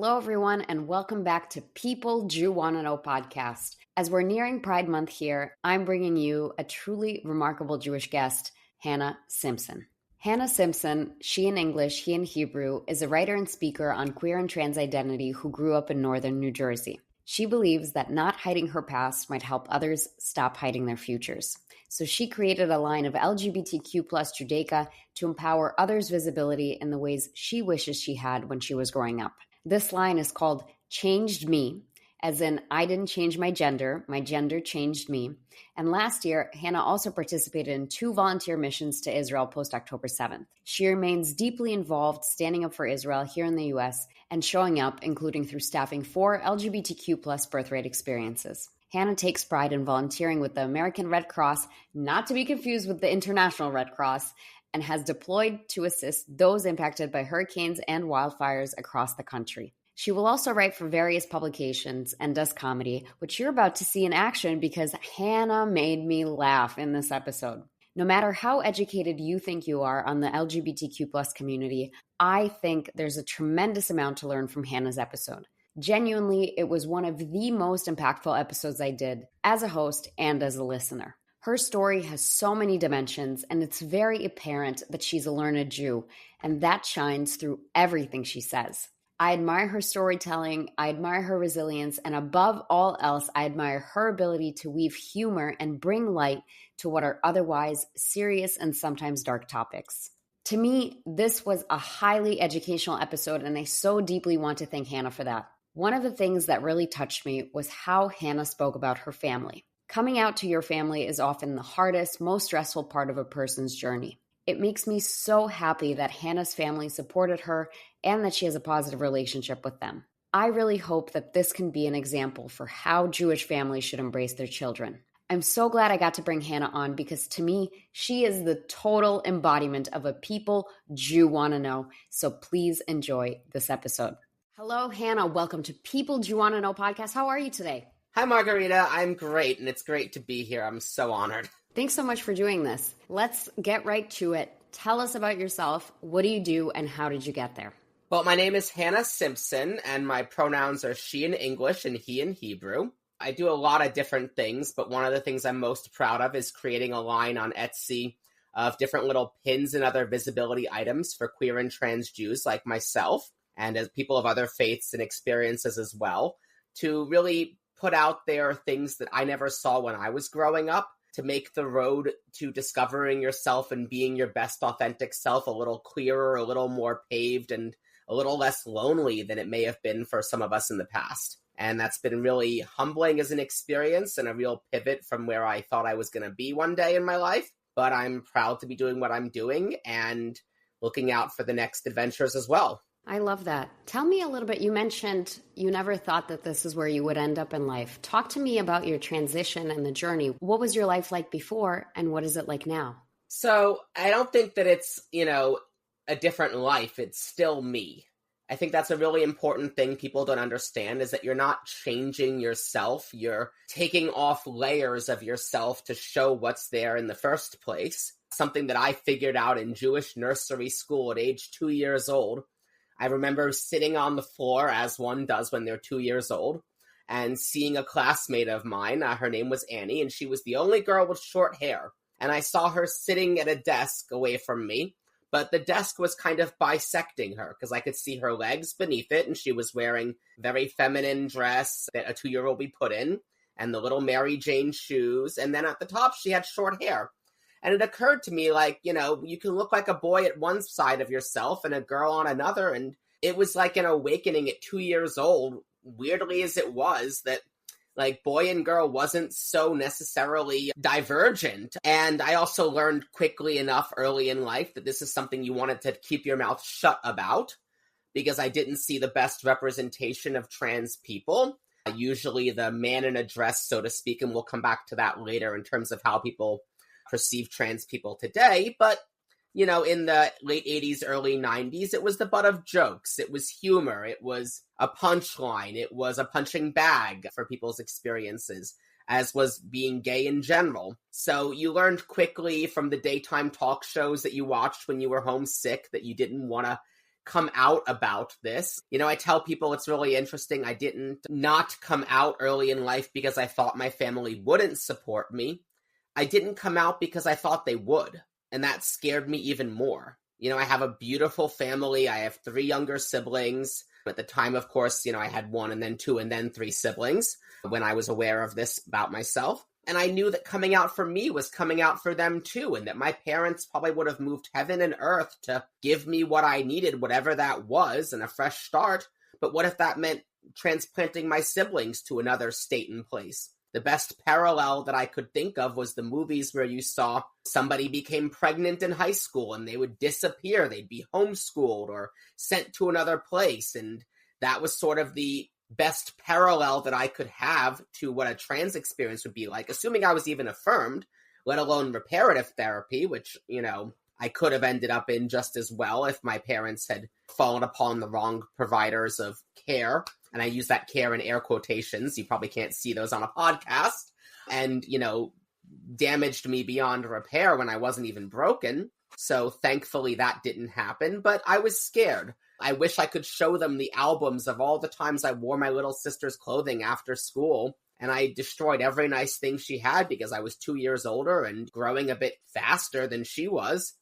Hello, everyone, and welcome back to People Jew Wanna Know podcast. As we're nearing Pride Month here, I'm bringing you a truly remarkable Jewish guest, Hannah Simpson. Hannah Simpson, she in English, he in Hebrew, is a writer and speaker on queer and trans identity who grew up in northern New Jersey. She believes that not hiding her past might help others stop hiding their futures. So she created a line of LGBTQ plus Judaica to empower others' visibility in the ways she wishes she had when she was growing up. This line is called Changed Me, as in I didn't change my gender changed me. And last year, Hannah also participated in 2 volunteer missions to Israel post-October 7th. She remains deeply involved standing up for Israel here in the US and showing up, including through staffing 4 LGBTQ plus birthright experiences. Hannah takes pride in volunteering with the American Red Cross, not to be confused with the International Red Cross, and has deployed to assist those impacted by hurricanes and wildfires across the country. She will also write for various publications and does comedy, which you're about to see in action because Hannah made me laugh in this episode. No matter how educated you think you are on the LGBTQ plus community, I think there's a tremendous amount to learn from Hannah's episode. Genuinely, it was one of the most impactful episodes I did as a host and as a listener. Her story has so many dimensions, and it's very apparent that she's a learned Jew, and that shines through everything she says. I admire her storytelling, I admire her resilience, and above all else, I admire her ability to weave humor and bring light to what are otherwise serious and sometimes dark topics. To me, this was a highly educational episode, and I so deeply want to thank Hannah for that. One of the things that really touched me was how Hannah spoke about her family. Coming out to your family is often the hardest, most stressful part of a person's journey. It makes me so happy that Hannah's family supported her and that she has a positive relationship with them. I really hope that this can be an example for how Jewish families should embrace their children. I'm so glad I got to bring Hannah on because to me, she is the total embodiment of a people Jew wanna know. So please enjoy this episode. Hello, Hannah. Welcome to People Jew Wanna Know podcast. How are you today? Hi, Margarita. I'm great, and it's great to be here. I'm so honored. Thanks so much for doing this. Let's get right to it. Tell us about yourself. What do you do, and how did you get there? Well, my name is Hannah Simpson, and my pronouns are she in English and he in Hebrew. I do a lot of different things, but one of the things I'm most proud of is creating a line on Etsy of different little pins and other visibility items for queer and trans Jews like myself, and as people of other faiths and experiences as well, to really put out there things that I never saw when I was growing up, to make the road to discovering yourself and being your best authentic self a little clearer, a little more paved, and a little less lonely than it may have been for some of us in the past. And that's been really humbling as an experience and a real pivot from where I thought I was going to be one day in my life. But I'm proud to be doing what I'm doing and looking out for the next adventures as well. I love that. Tell me a little bit. You mentioned you never thought that this is where you would end up in life. Talk to me about your transition and the journey. What was your life like before, and what is it like now? So I don't think that it's, a different life. It's still me. I think that's a really important thing people don't understand is that you're not changing yourself. You're taking off layers of yourself to show what's there in the first place. Something that I figured out in Jewish nursery school at age 2 years old. I remember sitting on the floor, as one does when they're 2 years old, and seeing a classmate of mine. Her name was Annie, and she was the only girl with short hair. And I saw her sitting at a desk away from me, but the desk was kind of bisecting her because I could see her legs beneath it, and she was wearing a very feminine dress that a 2-year-old would be put in, and the little Mary Jane shoes. And then at the top, she had short hair. And it occurred to me, you can look like a boy at one side of yourself and a girl on another. And it was like an awakening at 2 years old, weirdly as it was, that boy and girl wasn't so necessarily divergent. And I also learned quickly enough early in life that this is something you wanted to keep your mouth shut about because I didn't see the best representation of trans people. Usually the man in a dress, so to speak, and we'll come back to that later in terms of how people perceive trans people today, but in the late 80s, early 90s, it was the butt of jokes. It was humor. It was a punchline. It was a punching bag for people's experiences, as was being gay in general. So you learned quickly from the daytime talk shows that you watched when you were homesick that you didn't want to come out about this. I tell people it's really interesting. I didn't not come out early in life because I thought my family wouldn't support me. I didn't come out because I thought they would. And that scared me even more. I have a beautiful family. I have 3 younger siblings. At the time, of course, I had 1 and then 2 and then 3 siblings when I was aware of this about myself. And I knew that coming out for me was coming out for them too, and that my parents probably would have moved heaven and earth to give me what I needed, whatever that was, and a fresh start. But what if that meant transplanting my siblings to another state and place? The best parallel that I could think of was the movies where you saw somebody became pregnant in high school and they would disappear. They'd be homeschooled or sent to another place. And that was sort of the best parallel that I could have to what a trans experience would be like, assuming I was even affirmed, let alone reparative therapy, which, I could have ended up in just as well if my parents had fallen upon the wrong providers of care. And I use that care in air quotations. You probably can't see those on a podcast. And, damaged me beyond repair when I wasn't even broken. So thankfully that didn't happen, but I was scared. I wish I could show them the albums of all the times I wore my little sister's clothing after school. And I destroyed every nice thing she had because I was 2 years older and growing a bit faster than she was.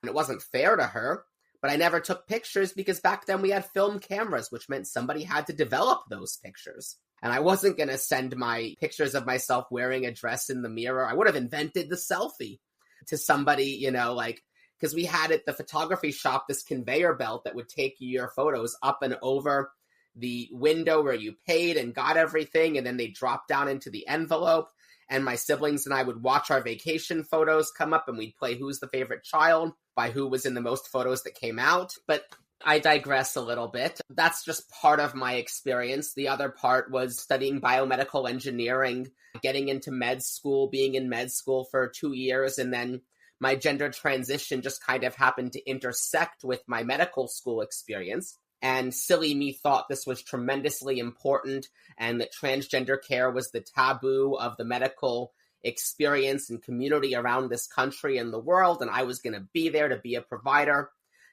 And it wasn't fair to her. But I never took pictures because back then we had film cameras, which meant somebody had to develop those pictures. And I wasn't going to send my pictures of myself wearing a dress in the mirror. I would have invented the selfie to somebody, because we had at the photography shop this conveyor belt that would take your photos up and over the window where you paid and got everything, and then they dropped down into the envelope. And my siblings and I would watch our vacation photos come up, and we'd play Who's the Favorite Child by who was in the most photos that came out. But I digress a little bit. That's just part of my experience. The other part was studying biomedical engineering, getting into med school, being in med school for 2 years, and then my gender transition just kind of happened to intersect with my medical school experience. And silly me thought this was tremendously important and that transgender care was the taboo of the medical experience and community around this country and the world. And I was going to be there to be a provider,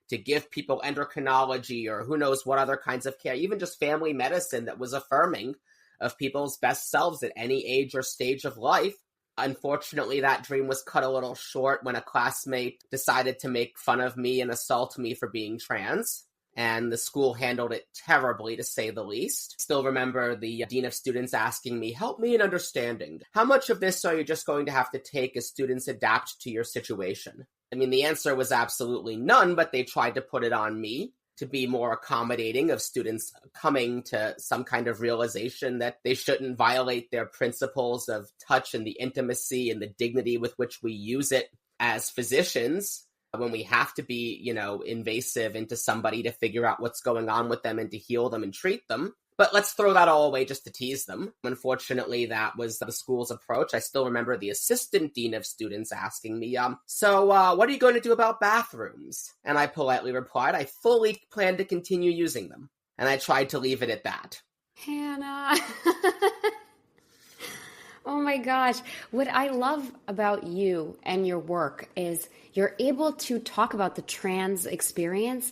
to give people endocrinology or who knows what other kinds of care, even just family medicine that was affirming of people's best selves at any age or stage of life. Unfortunately, that dream was cut a little short when a classmate decided to make fun of me and assault me for being trans. And the school handled it terribly, to say the least. Still remember the dean of students asking me, help me in understanding. How much of this are you just going to have to take as students adapt to your situation? I mean, the answer was absolutely none, but they tried to put it on me to be more accommodating of students coming to some kind of realization that they shouldn't violate their principles of touch and the intimacy and the dignity with which we use it as physicians when we have to be, invasive into somebody to figure out what's going on with them and to heal them and treat them. But let's throw that all away just to tease them. Unfortunately, that was the school's approach. I still remember the assistant dean of students asking me, so what are you going to do about bathrooms? And I politely replied, I fully plan to continue using them. And I tried to leave it at that. Hannah. Oh my gosh. What I love about you and your work is you're able to talk about the trans experience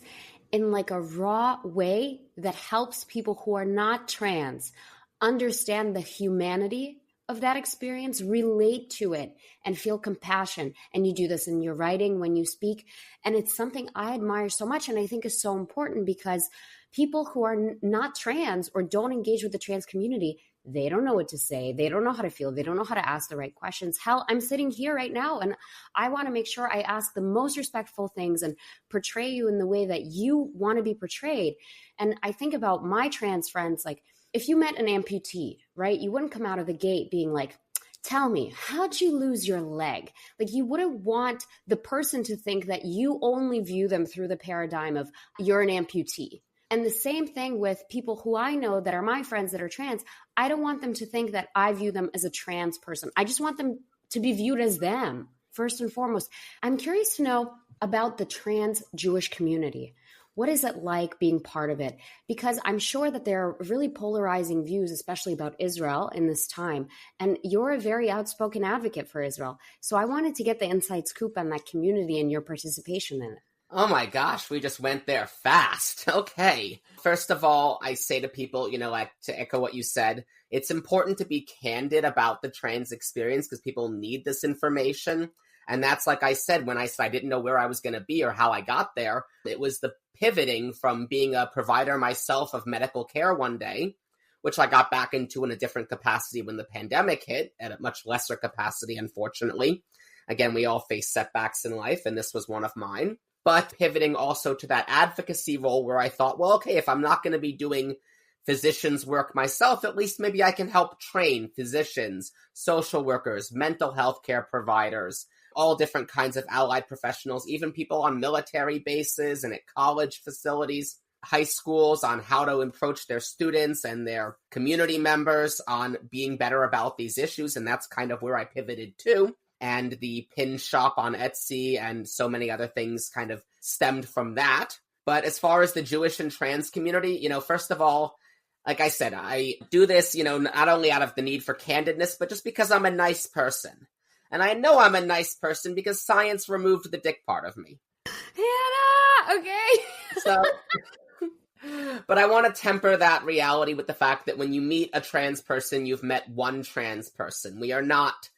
in like a raw way that helps people who are not trans understand the humanity of that experience, relate to it, and feel compassion. And you do this in your writing, when you speak. And it's something I admire so much and I think is so important because people who are not trans or don't engage with the trans community, they don't know what to say. They don't know how to feel. They don't know how to ask the right questions. Hell, I'm sitting here right now and I want to make sure I ask the most respectful things and portray you in the way that you want to be portrayed. And I think about my trans friends, like if you met an amputee, right, you wouldn't come out of the gate being like, tell me, how'd you lose your leg? Like you wouldn't want the person to think that you only view them through the paradigm of you're an amputee. And the same thing with people who I know that are my friends that are trans. I don't want them to think that I view them as a trans person. I just want them to be viewed as them, first and foremost. I'm curious to know about the trans Jewish community. What is it like being part of it? Because I'm sure that there are really polarizing views, especially about Israel in this time. And you're a very outspoken advocate for Israel. So I wanted to get the inside scoop on that community and your participation in it. Oh my gosh, we just went there fast. Okay. First of all, I say to people, like to echo what you said, it's important to be candid about the trans experience because people need this information. And that's like I said, when I said I didn't know where I was going to be or how I got there, it was the pivoting from being a provider myself of medical care one day, which I got back into in a different capacity when the pandemic hit, at a much lesser capacity, unfortunately. Again, we all face setbacks in life, and this was one of mine. But pivoting also to that advocacy role where I thought, well, okay, if I'm not going to be doing physicians' work myself, at least maybe I can help train physicians, social workers, mental health care providers, all different kinds of allied professionals, even people on military bases and at college facilities, high schools, on how to approach their students and their community members on being better about these issues. And that's kind of where I pivoted to. And the pin shop on Etsy and so many other things kind of stemmed from that. But as far as the Jewish and trans community, first of all, like I said, I do this, not only out of the need for candidness, but just because I'm a nice person. And I know I'm a nice person because science removed the dick part of me. Hannah! Okay. So, but I want to temper that reality with the fact that when you meet a trans person, you've met one trans person. We are not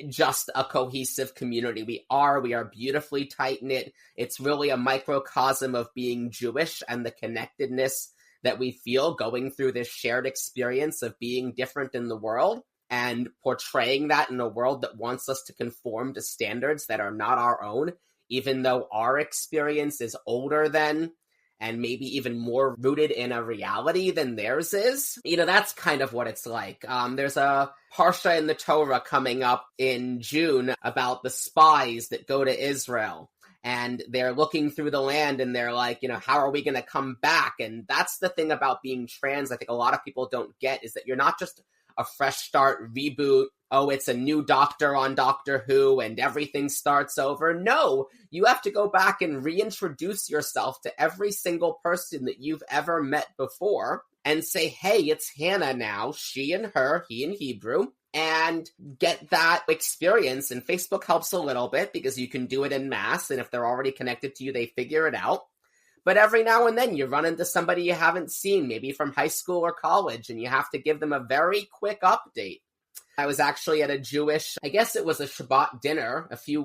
just a cohesive community. We are beautifully tight-knit. It's really a microcosm of being Jewish and the connectedness that we feel going through this shared experience of being different in the world and portraying that in a world that wants us to conform to standards that are not our own, even though our experience is older than and maybe even more rooted in a reality than theirs is. That's kind of what it's like. There's a parsha in the Torah coming up in June about the spies that go to Israel. And they're looking through the land and they're like, how are we going to come back? And that's the thing about being trans, I think a lot of people don't get, is that you're not just a fresh start reboot. Oh, it's a new doctor on Doctor Who and everything starts over. No, you have to go back and reintroduce yourself to every single person that you've ever met before and say, hey, it's Hannah now, she and her, he in Hebrew, and get that experience. And Facebook helps a little bit because you can do it in mass. And if they're already connected to you, they figure it out. But every now and then you run into somebody you haven't seen, maybe from high school or college, and you have to give them a very quick update. I was actually at a Jewish, I guess it was a Shabbat dinner a few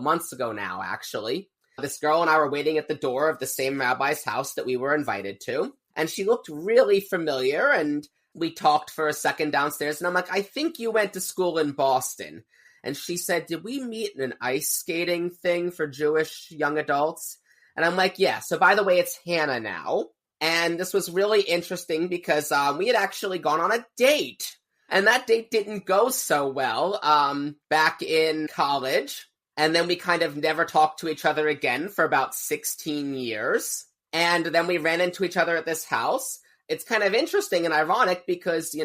months ago now, actually. This girl and I were waiting at the door of the same rabbi's house that we were invited to. And she looked really familiar, and we talked for a second downstairs. And I'm like, I think you went to school in Boston. And she said, did we meet in an ice skating thing for Jewish young adults? And I'm like, yeah, so by the way, it's Hannah now. And this was really interesting because we had actually gone on a date. And that date didn't go so well back in college. And then we kind of never talked to each other again for about 16 years. And then we ran into each other at this house. It's kind of interesting and ironic because,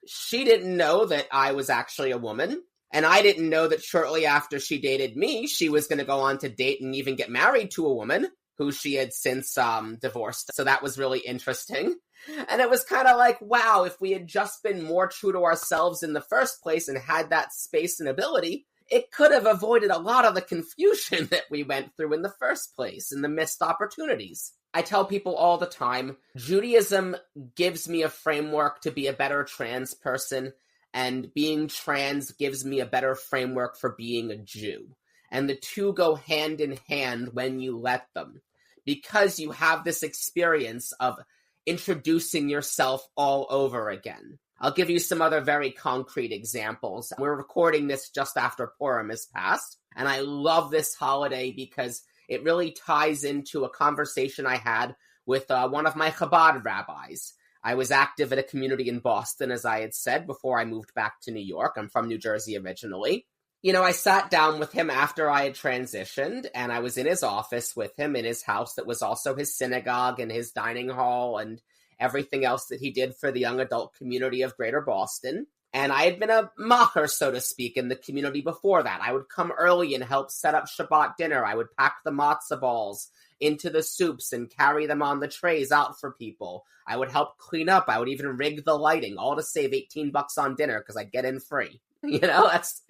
she didn't know that I was actually a woman. And I didn't know that shortly after she dated me, she was going to go on to date and even get married to a woman who she had since divorced. So that was really interesting. And it was kind of like, wow, if we had just been more true to ourselves in the first place and had that space and ability, it could have avoided a lot of the confusion that we went through in the first place and the missed opportunities. I tell people all the time, Judaism gives me a framework to be a better trans person, and being trans gives me a better framework for being a Jew. And the two go hand in hand when you let them, because you have this experience of introducing yourself all over again. I'll give you some other very concrete examples. We're recording this just after Purim has passed, and I love this holiday because it really ties into a conversation I had with one of my Chabad rabbis. I was active at a community in Boston, as I had said, before I moved back to New York. I'm from New Jersey originally. I sat down with him after I had transitioned, and I was in his office with him in his house that was also his synagogue and his dining hall and everything else that he did for the young adult community of Greater Boston. And I had been a macher, so to speak, in the community before that. I would come early and help set up Shabbat dinner. I would pack the matzah balls into the soups and carry them on the trays out for people. I would help clean up. I would even rig the lighting, all to save $18 on dinner because I'd get in free. That's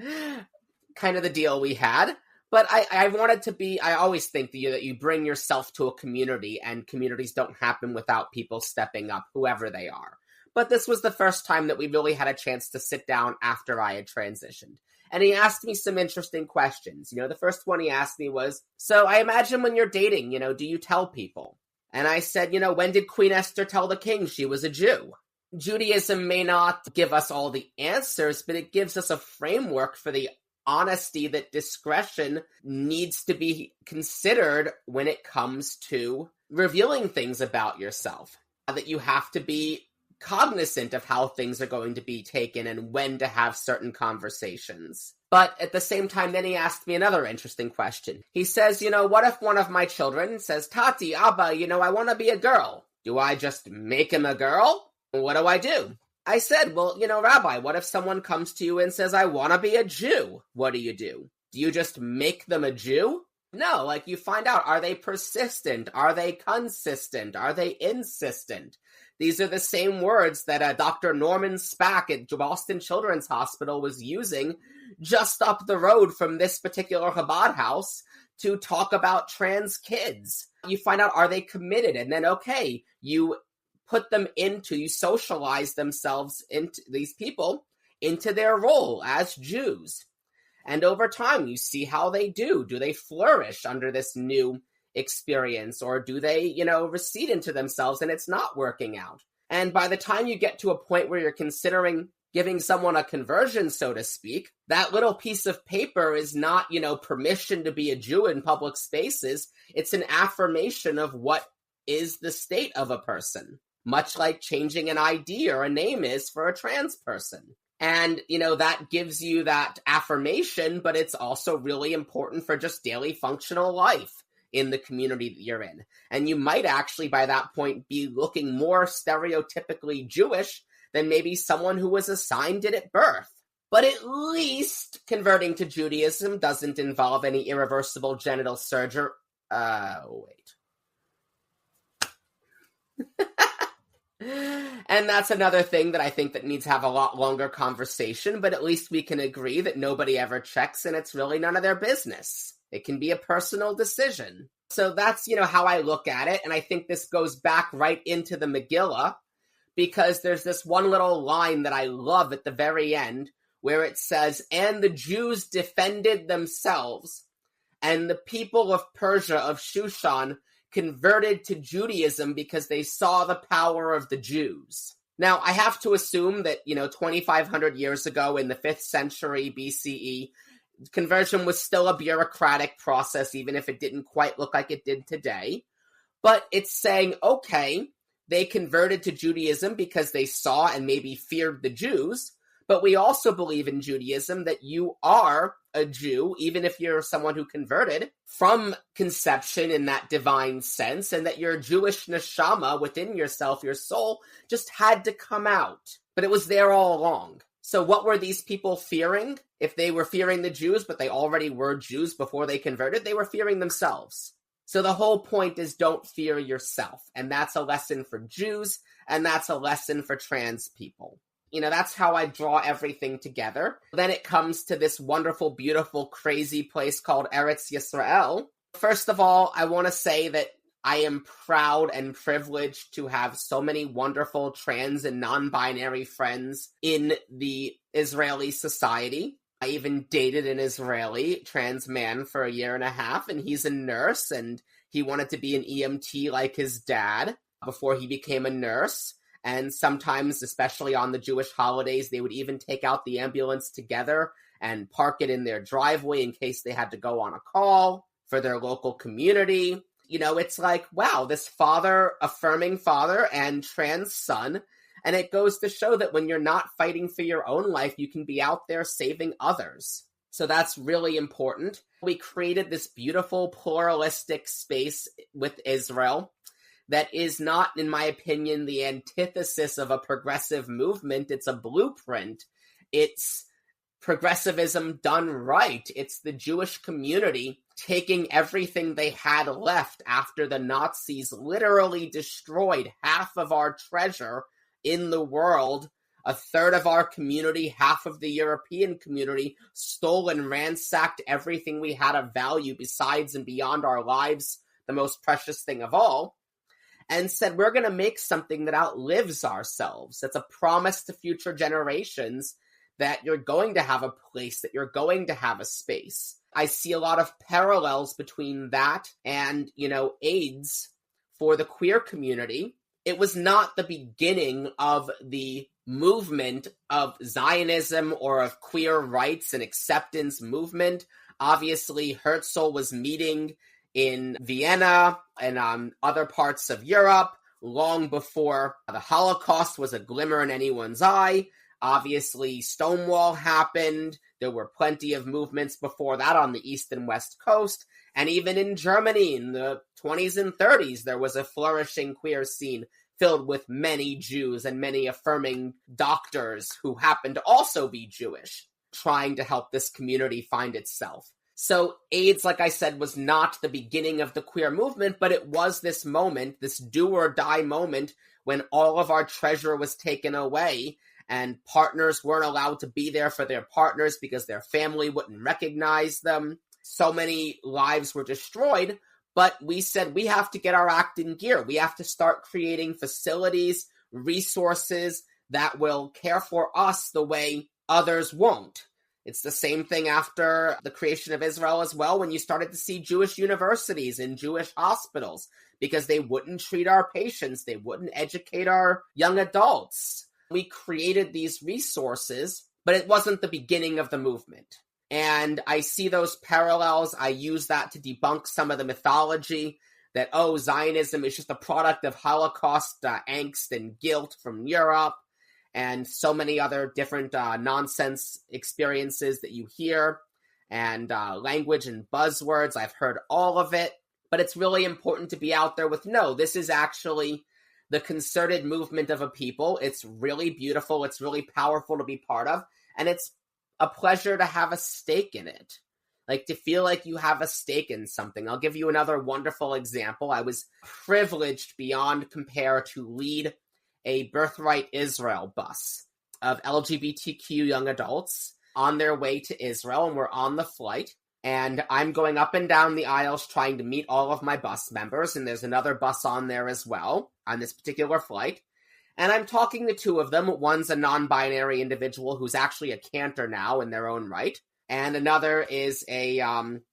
kind of the deal we had. But I wanted to be, I always think that you bring yourself to a community, and communities don't happen without people stepping up, whoever they are. But this was the first time that we really had a chance to sit down after I had transitioned. And he asked me some interesting questions. The first one he asked me was, so I imagine when you're dating, do you tell people? And I said, when did Queen Esther tell the king she was a Jew? Judaism may not give us all the answers, but it gives us a framework for the honesty that discretion needs to be considered when it comes to revealing things about yourself. That you have to be cognizant of how things are going to be taken and when to have certain conversations. But at the same time, then he asked me another interesting question. He says, what if one of my children says, Tati, Abba, I want to be a girl. Do I just make him a girl? What do I do? I said, well, Rabbi, what if someone comes to you and says, I want to be a Jew? What do? Do you just make them a Jew? No, you find out, are they persistent? Are they consistent? Are they insistent? These are the same words that Dr. Norman Spack at Boston Children's Hospital was using just up the road from this particular Chabad house to talk about trans kids. You find out, are they committed? And then, okay, you put them you socialize themselves into these people into their role as Jews. And over time, you see how they do. Do they flourish under this new experience, or do they, recede into themselves and it's not working out? And by the time you get to a point where you're considering giving someone a conversion, so to speak, that little piece of paper is not, permission to be a Jew in public spaces. It's an affirmation of what is the state of a person, much like changing an ID or a name is for a trans person. And, that gives you that affirmation, but it's also really important for just daily functional life in the community that you're in. And you might actually, by that point, be looking more stereotypically Jewish than maybe someone who was assigned it at birth. But at least converting to Judaism doesn't involve any irreversible genital surgery. And that's another thing that I think that needs to have a lot longer conversation, but at least we can agree that nobody ever checks and it's really none of their business. It can be a personal decision. So that's, how I look at it. And I think this goes back right into the Megillah, because there's this one little line that I love at the very end where it says, and the Jews defended themselves, and the people of Persia, of Shushan, converted to Judaism because they saw the power of the Jews. Now, I have to assume that, 2,500 years ago in the 5th century BCE, conversion was still a bureaucratic process, even if it didn't quite look like it did today. But it's saying, okay, they converted to Judaism because they saw and maybe feared the Jews, but we also believe in Judaism that you are a Jew, even if you're someone who converted from conception in that divine sense, and that your Jewish neshama within yourself, your soul, just had to come out. But it was there all along. So what were these people fearing? If they were fearing the Jews, but they already were Jews before they converted, they were fearing themselves. So the whole point is don't fear yourself. And that's a lesson for Jews, and that's a lesson for trans people. That's how I draw everything together. Then it comes to this wonderful, beautiful, crazy place called Eretz Yisrael. First of all, I want to say that I am proud and privileged to have so many wonderful trans and non-binary friends in the Israeli society. I even dated an Israeli trans man for a year and a half, and he's a nurse, and he wanted to be an EMT like his dad before he became a nurse. And sometimes, especially on the Jewish holidays, they would even take out the ambulance together and park it in their driveway in case they had to go on a call for their local community. It's like, wow, this father, affirming father and trans son. And it goes to show that when you're not fighting for your own life, you can be out there saving others. So that's really important. We created this beautiful pluralistic space with Israel that is not, in my opinion, the antithesis of a progressive movement. It's a blueprint. It's progressivism done right. It's the Jewish community taking everything they had left after the Nazis literally destroyed half of our treasure in the world a third of our community, half of the European community, stole and ransacked everything we had of value besides and beyond our lives, the most precious thing of all, and said, we're going to make something that outlives ourselves. It's a promise to future generations that you're going to have a place, that you're going to have a space. I see a lot of parallels between that and, AIDS for the queer community. It was not the beginning of the movement of Zionism or of queer rights and acceptance movement. Obviously, Herzl was meeting in Vienna and other parts of Europe long before the Holocaust was a glimmer in anyone's eye. Obviously, Stonewall happened. There were plenty of movements before that on the East and West Coast. And even in Germany in the 20s and 30s, there was a flourishing queer scene filled with many Jews and many affirming doctors who happened to also be Jewish, trying to help this community find itself. So AIDS, like I said, was not the beginning of the queer movement, but it was this moment, this do or die moment, when all of our treasure was taken away and partners weren't allowed to be there for their partners because their family wouldn't recognize them. So many lives were destroyed, but we said we have to get our act in gear. We have to start creating facilities, resources that will care for us the way others won't. It's the same thing after the creation of Israel as well, when you started to see Jewish universities and Jewish hospitals, because they wouldn't treat our patients, they wouldn't educate our young adults. We created these resources, but it wasn't the beginning of the movement. And I see those parallels. I use that to debunk some of the mythology that, Zionism is just a product of Holocaust angst and guilt from Europe, and so many other different nonsense experiences that you hear, and language and buzzwords. I've heard all of it, but it's really important to be out there with, no, this is actually the concerted movement of a people. It's really beautiful. It's really powerful to be part of. And it's a pleasure to have a stake in it. Like, to feel like you have a stake in something. I'll give you another wonderful example. I was privileged beyond compare to lead a Birthright Israel bus of LGBTQ young adults on their way to Israel, and we're on the flight. And I'm going up and down the aisles trying to meet all of my bus members, and there's another bus on there as well on this particular flight. And I'm talking to two of them. One's a non-binary individual who's actually a cantor now in their own right. And another is a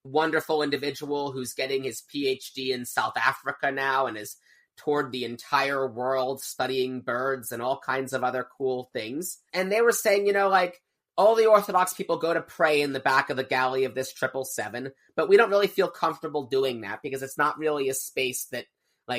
wonderful individual who's getting his PhD in South Africa now and is toured the entire world studying birds and all kinds of other cool things. And they were saying, all the Orthodox people go to pray in the back of the galley of this 777, but we don't really feel comfortable doing that because it's not really a space that,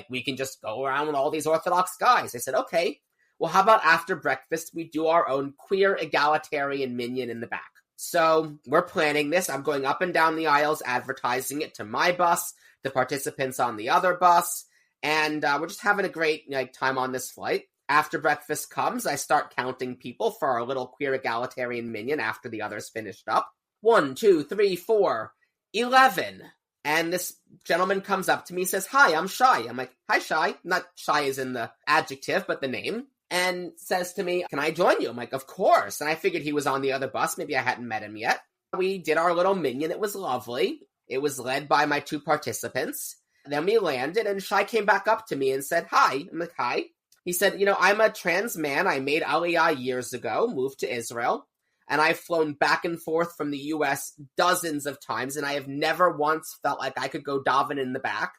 we can just go around with all these Orthodox guys. I said, okay, well, how about after breakfast, we do our own queer egalitarian minyan in the back? So we're planning this. I'm going up and down the aisles, advertising it to my bus, the participants on the other bus, and we're just having a great time on this flight. After breakfast comes, I start counting people for our little queer egalitarian minyan after the others finished up. 1, 2, 3, 4, 11. And this gentleman comes up to me and says, hi, I'm Shai. I'm like, hi, Shai. Not Shai as in the adjective, but the name. And says to me, can I join you? I'm like, of course. And I figured he was on the other bus. Maybe I hadn't met him yet. We did our little minyan. It was lovely. It was led by my two participants. Then we landed, and Shai came back up to me and said, hi. I'm like, hi. He said, I'm a trans man. I made Aliyah years ago, moved to Israel, and I've flown back and forth from the U.S. dozens of times, and I have never once felt like I could go daven in the back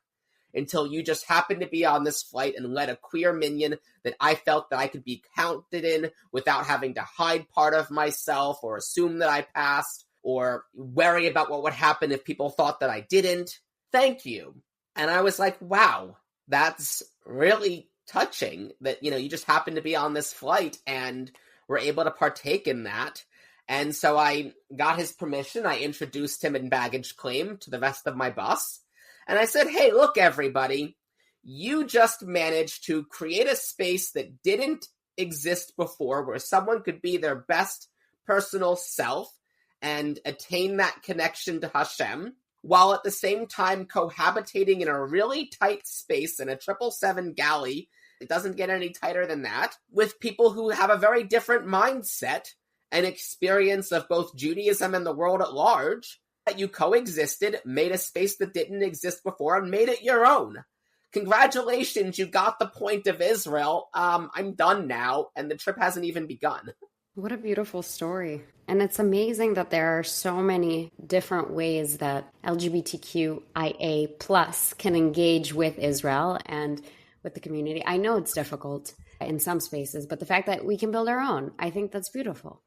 until you just happened to be on this flight and led a queer minyan that I felt that I could be counted in without having to hide part of myself or assume that I passed or worry about what would happen if people thought that I didn't. Thank you. And I was like, wow, that's really touching that, you just happened to be on this flight and were able to partake in that. And so I got his permission. I introduced him in baggage claim to the rest of my bus. And I said, hey, look, everybody, you just managed to create a space that didn't exist before where someone could be their best personal self and attain that connection to Hashem, while at the same time cohabitating in a really tight space in a 777 galley It doesn't get any tighter than that. With people who have a very different mindset and experience of both Judaism and the world at large, that you coexisted, made a space that didn't exist before, and made it your own. Congratulations, you got the point of Israel. I'm done now, and the trip hasn't even begun. What a beautiful story. And it's amazing that there are so many different ways that LGBTQIA plus can engage with Israel and with the community. I know it's difficult in some spaces, but the fact that we can build our own, I think that's beautiful.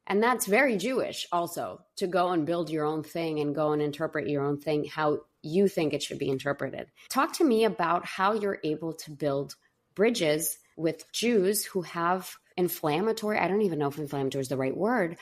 And that's very Jewish also, to go and build your own thing and go and interpret your own thing how you think it should be interpreted. Talk to me about how you're able to build bridges with Jews who have inflammatory, I don't even know if inflammatory is the right word,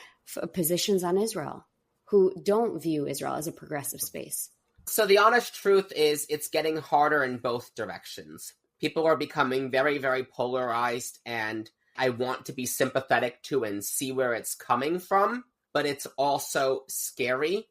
positions on Israel, who don't view Israel as a progressive space. So the honest truth is it's getting harder in both directions. People are becoming very, very polarized, and I want to be sympathetic to and see where it's coming from, but it's also scary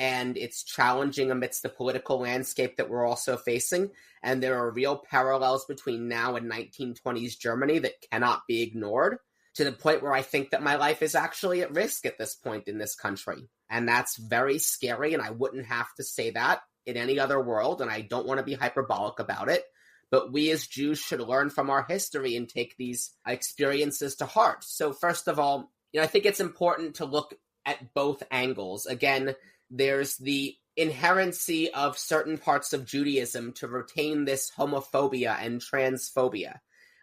and it's challenging amidst the political landscape that we're also facing. And there are real parallels between now and 1920s Germany that cannot be ignored, to the point where I think that my life is actually at risk at this point in this country. And that's very scary, and I wouldn't have to say that in any other world, and I don't want to be hyperbolic about it. But we as Jews should learn from our history and take these experiences to heart. So first of all, I think it's important to look at both angles. Again, there's the inherency of certain parts of Judaism to retain this homophobia and transphobia.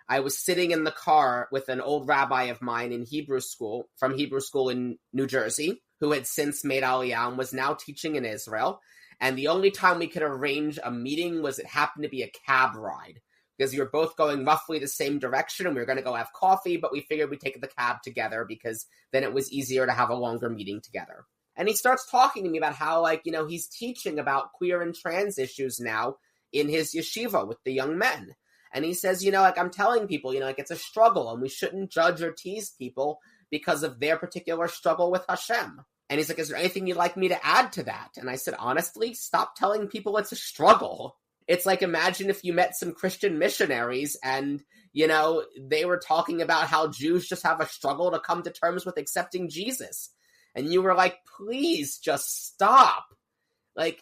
I was sitting in the car with an old rabbi of mine in Hebrew school in New Jersey, who had since made Aliyah and was now teaching in Israel. And the only time we could arrange a meeting was it happened to be a cab ride, because we were both going roughly the same direction and we were going to go have coffee, but we figured we'd take the cab together because then it was easier to have a longer meeting together. And he starts talking to me about how, he's teaching about queer and trans issues now in his yeshiva with the young men. And he says, I'm telling people, it's a struggle and we shouldn't judge or tease people because of their particular struggle with Hashem. And he's like, is there anything you'd like me to add to that? And I said, honestly, stop telling people it's a struggle. It's like, imagine if you met some Christian missionaries and, they were talking about how Jews just have a struggle to come to terms with accepting Jesus. And you were like, please just stop.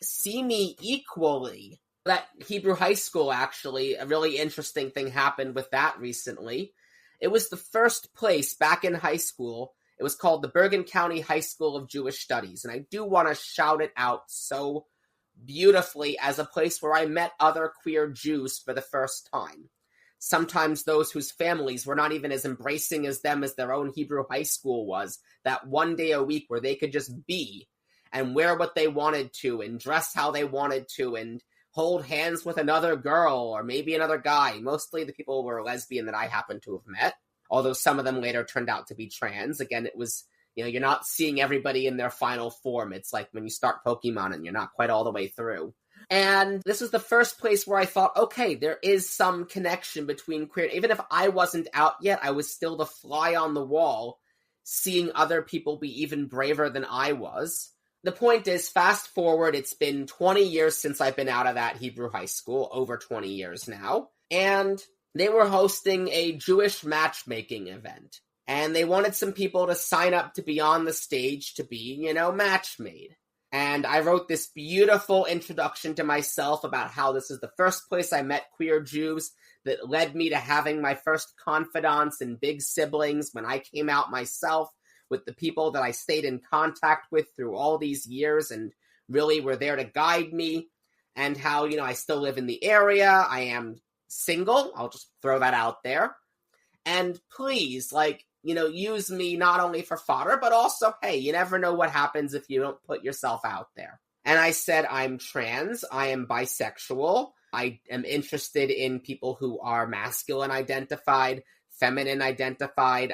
See me equally. That Hebrew high school, actually, a really interesting thing happened with that recently. It was the first place back in high school. It was called the Bergen County High School of Jewish Studies. And I do want to shout it out so beautifully as a place where I met other queer Jews for the first time. Sometimes those whose families were not even as embracing as them as their own Hebrew high school was. That one day a week where they could just be and wear what they wanted to and dress how they wanted to and hold hands with another girl or maybe another guy. Mostly the people were lesbian that I happened to have met, although some of them later turned out to be trans. Again, it was, you're not seeing everybody in their final form. It's like when you start Pokemon and you're not quite all the way through. And this was the first place where I thought, okay, there is some connection between queer. Even if I wasn't out yet, I was still the fly on the wall, seeing other people be even braver than I was. The point is, fast forward, it's been 20 years since I've been out of that Hebrew high school, over 20 years now. And they were hosting a Jewish matchmaking event. And they wanted some people to sign up to be on the stage to be, match made. And I wrote this beautiful introduction to myself about how this is the first place I met queer Jews that led me to having my first confidants and big siblings when I came out myself, with the people that I stayed in contact with through all these years and really were there to guide me, and how, I still live in the area. I am single. I'll just throw that out there. And please, use me not only for fodder, but also, hey, you never know what happens if you don't put yourself out there. And I said, I'm trans, I am bisexual, I am interested in people who are masculine identified, feminine identified.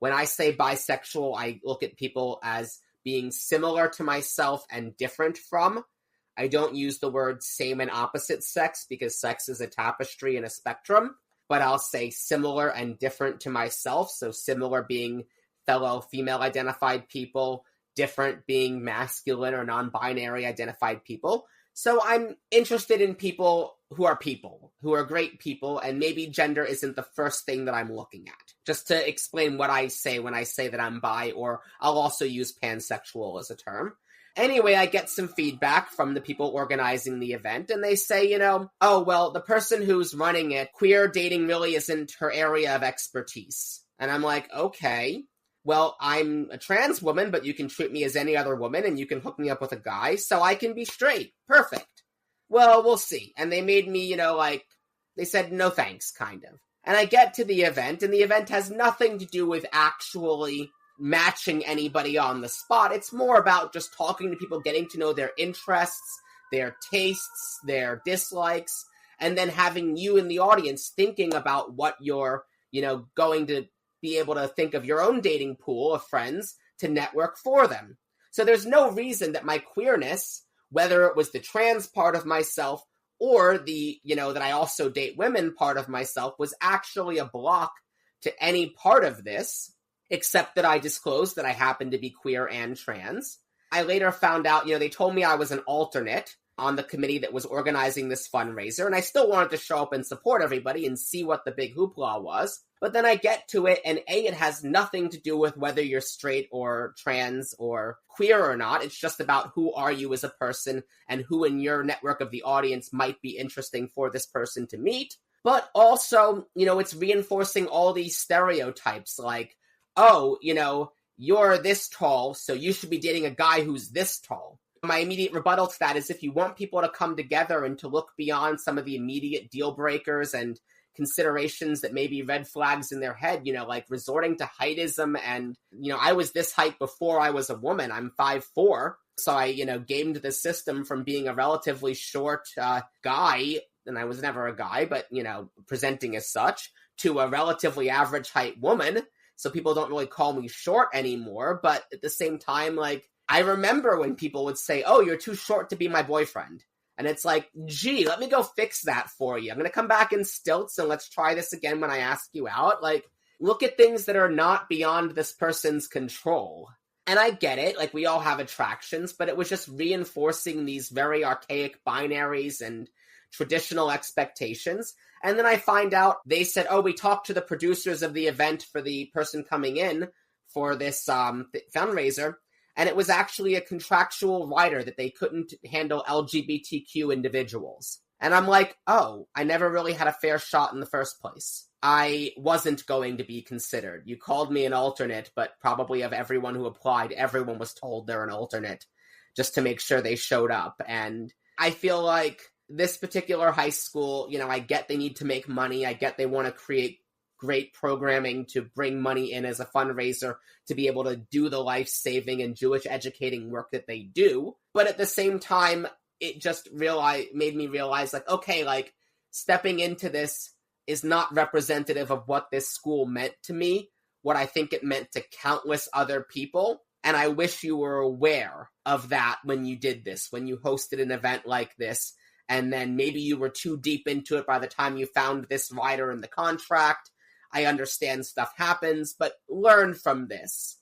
When I say bisexual, I look at people as being similar to myself and different from. I don't use the word same and opposite sex because sex is a tapestry and a spectrum. But I'll say similar and different to myself. So similar being fellow female-identified people, different being masculine or non-binary identified people. So I'm interested in people, who are great people, and maybe gender isn't the first thing that I'm looking at. Just to explain what I say when I say that I'm bi, or I'll also use pansexual as a term. Anyway, I get some feedback from the people organizing the event, and they say, oh, well, the person who's running it, queer dating really isn't her area of expertise. And I'm like, okay, well, I'm a trans woman, but you can treat me as any other woman, and you can hook me up with a guy, so I can be straight. Perfect. Well, we'll see. And they made me, they said, no thanks, kind of. And I get to the event, and the event has nothing to do with actually matching anybody on the spot. It's more about just talking to people, getting to know their interests, their tastes, their dislikes, and then having you in the audience thinking about what you're, going to be able to think of your own dating pool of friends to network for them. So there's no reason that my queerness, whether it was the trans part of myself or the, that I also date women part of myself, was actually a block to any part of this, except that I disclosed that I happen to be queer and trans. I later found out, they told me I was an alternate on the committee that was organizing this fundraiser, and I still wanted to show up and support everybody and see what the big hoopla was. But then I get to it, and it has nothing to do with whether you're straight or trans or queer or not. It's just about who are you as a person and who in your network of the audience might be interesting for this person to meet. But also, it's reinforcing all these stereotypes like, oh, you're this tall, so you should be dating a guy who's this tall. My immediate rebuttal to that is if you want people to come together and to look beyond some of the immediate deal breakers and considerations that may be red flags in their head, like resorting to heightism. And, I was this height before I was a woman. I'm 5'4". So I, gamed the system from being a relatively short guy, and I was never a guy, but, presenting as such, to a relatively average height woman. So people don't really call me short anymore. But at the same time, I remember when people would say, oh, you're too short to be my boyfriend. And it's like, gee, let me go fix that for you. I'm going to come back in stilts and let's try this again when I ask you out. Look at things that are not beyond this person's control. And I get it. We all have attractions, but it was just reinforcing these very archaic binaries and traditional expectations. And then I find out they said, oh, we talked to the producers of the event for the person coming in for this fundraiser. And it was actually a contractual rider that they couldn't handle LGBTQ individuals. And I'm like, oh, I never really had a fair shot in the first place. I wasn't going to be considered. You called me an alternate, but probably of everyone who applied, everyone was told they're an alternate just to make sure they showed up. And I feel like this particular high school, I get they need to make money. I get they want to create great programming to bring money in as a fundraiser to be able to do the life-saving and Jewish educating work that they do. But at the same time, it just made me realize, okay, stepping into this is not representative of what this school meant to me, what I think it meant to countless other people. And I wish you were aware of that when you did this, when you hosted an event like this, and then maybe you were too deep into it by the time you found this rider in the contract. I understand stuff happens, but learn from this.